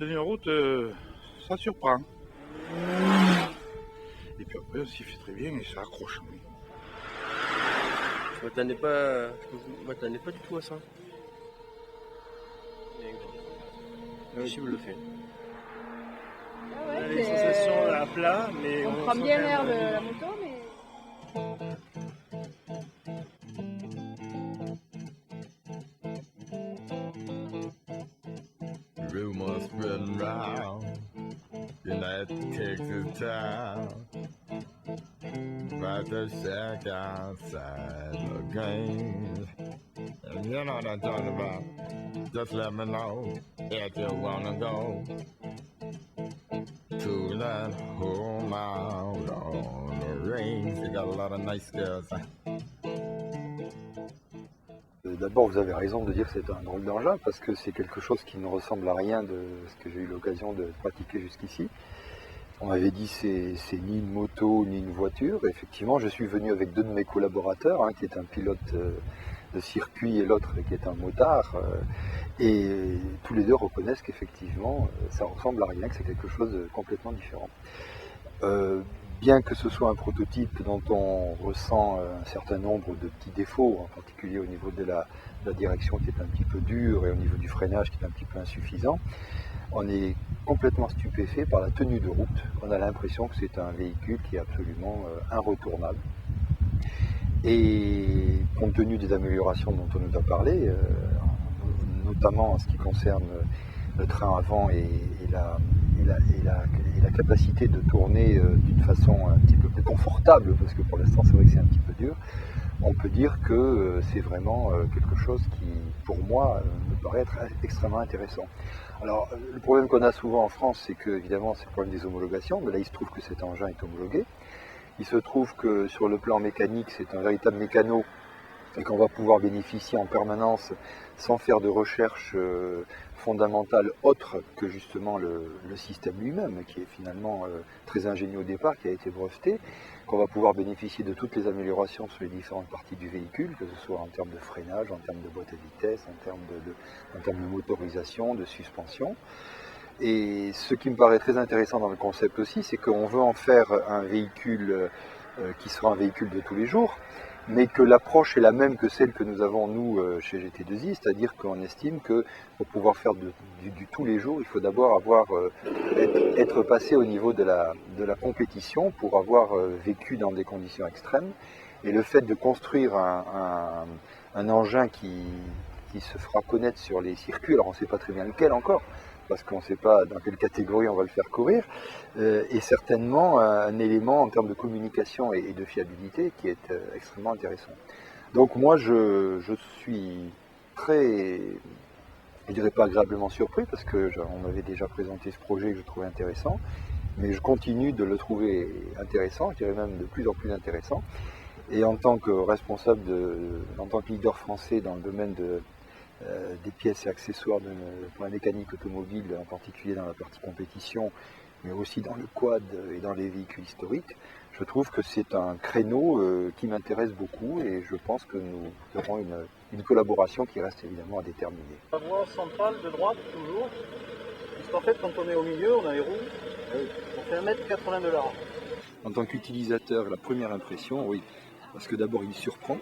tenue en route, ça surprend. Et puis après, on s'y fait très bien et ça accroche. Oui. Je m'attendais pas du tout à ça. Mais si vous le faites. Ah ouais, Les sensations à plat, mais on prend sent bien quand même l'air de la la moto, mais... Rumors spreading round in that Texas town about the shack outside the game. And you know what I'm talking about. Just let me know if you wanna go to that home out on the range. You got a lot of nice girls. D'abord, vous avez raison de dire que c'est un drôle d'engin parce que c'est quelque chose qui ne ressemble à rien de ce que j'ai eu l'occasion de pratiquer jusqu'ici. On m'avait dit c'est ni une moto ni une voiture. Effectivement, je suis venu avec deux de mes collaborateurs, qui est un pilote de circuit et l'autre qui est un motard. Et tous les deux reconnaissent qu'effectivement, ça ressemble à rien, que c'est quelque chose de complètement différent. Bien que ce soit un prototype dont on ressent un certain nombre de petits défauts, en particulier au niveau de la direction qui est un petit peu dure et au niveau du freinage qui est un petit peu insuffisant, on est complètement stupéfait par la tenue de route. On a l'impression que c'est un véhicule qui est absolument irretournable. Et compte tenu des améliorations dont on nous a parlé, notamment en ce qui concerne le train avant et la capacité de tourner d'une façon un petit peu plus confortable, parce que pour l'instant c'est vrai que c'est un petit peu dur, on peut dire que c'est vraiment quelque chose qui, pour moi, me paraît être extrêmement intéressant. Alors, le problème qu'on a souvent en France, c'est que, évidemment, c'est le problème des homologations, mais là il se trouve que cet engin est homologué. Il se trouve que sur le plan mécanique, c'est un véritable mécano et qu'on va pouvoir bénéficier en permanence sans faire de recherche fondamentale autre que justement le système lui-même, qui est finalement très ingénieux au départ, qui a été breveté, qu'on va pouvoir bénéficier de toutes les améliorations sur les différentes parties du véhicule, que ce soit en termes de freinage, en termes de boîte à vitesse, en termes de motorisation, de suspension. Et ce qui me paraît très intéressant dans le concept aussi, c'est qu'on veut en faire un véhicule qui sera un véhicule de tous les jours, mais que l'approche est la même que celle que nous avons nous chez GT2I, c'est-à-dire qu'on estime que pour pouvoir faire du tous les jours, il faut d'abord être passé au niveau de la compétition pour avoir vécu dans des conditions extrêmes. Et le fait de construire un engin qui se fera connaître sur les circuits, alors on ne sait pas très bien lequel encore, parce qu'on ne sait pas dans quelle catégorie on va le faire courir, est certainement un élément en termes de communication et de fiabilité qui est extrêmement intéressant. Donc moi je suis très, je dirais pas agréablement surpris, parce qu'on m'avait déjà présenté ce projet que je trouvais intéressant, mais je continue de le trouver intéressant, je dirais même de plus en plus intéressant. Et en tant que responsable, en tant que leader français dans le domaine des pièces et accessoires pour la mécanique automobile, en particulier dans la partie compétition, mais aussi dans le quad et dans les véhicules historiques, je trouve que c'est un créneau qui m'intéresse beaucoup et je pense que nous aurons une collaboration qui reste évidemment à déterminer. La voie centrale de droite toujours, parce qu'en fait quand on est au milieu, on a les roues, on fait 1,80 m de large. En tant qu'utilisateur, la première impression, oui, parce que d'abord il surprend,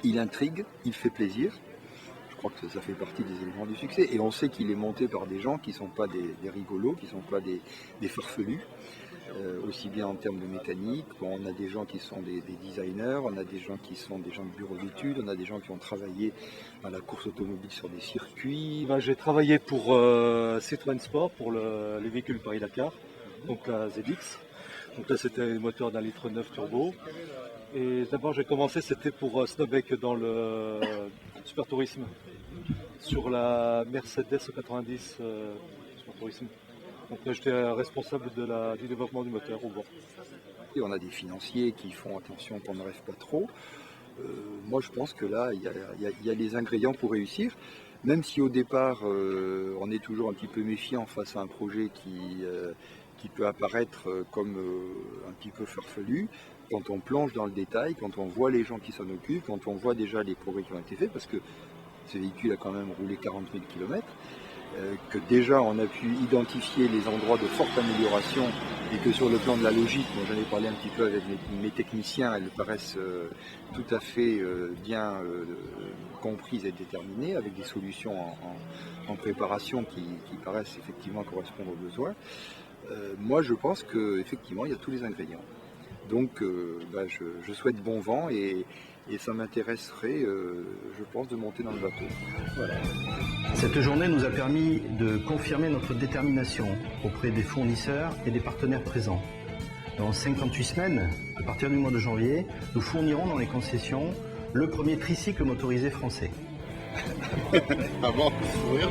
il intrigue, il fait plaisir. Je crois que ça fait partie des éléments du succès. Et on sait qu'il est monté par des gens qui ne sont pas des rigolos, qui ne sont pas des farfelus, aussi bien en termes de mécanique. Bon, on a des gens qui sont des designers, on a des gens qui sont des gens de bureau d'études, on a des gens qui ont travaillé dans la course automobile sur des circuits. J'ai travaillé pour Citroën Sport, pour les véhicules Paris-Dakar, donc la ZX. Donc là c'était un moteur d'1,9 litre turbo. Et d'abord j'ai commencé, c'était pour Snowbeck dans le Super Tourisme, sur la Mercedes 90 Super Tourisme. Donc là j'étais responsable du développement du moteur au bord. Et on a des financiers qui font attention qu'on ne rêve pas trop. Moi je pense que là il y a les ingrédients pour réussir, même si au départ on est toujours un petit peu méfiant face à un projet qui peut apparaître comme un petit peu farfelu. Quand on plonge dans le détail, quand on voit les gens qui s'en occupent, quand on voit déjà les progrès qui ont été faits, parce que ce véhicule a quand même roulé 40 000 km, que déjà on a pu identifier les endroits de forte amélioration et que sur le plan de la logique, moi j'en ai parlé un petit peu avec mes techniciens, elles paraissent tout à fait bien comprises et déterminées, avec des solutions en préparation qui paraissent effectivement correspondre aux besoins. Moi je pense qu'effectivement il y a tous les ingrédients. Donc je souhaite bon vent et ça m'intéresserait, je pense, de monter dans le bateau. Voilà. Cette journée nous a permis de confirmer notre détermination auprès des fournisseurs et des partenaires présents. Dans 58 semaines, à partir du mois de janvier, nous fournirons dans les concessions le premier tricycle motorisé français. Ah bon, faut rire.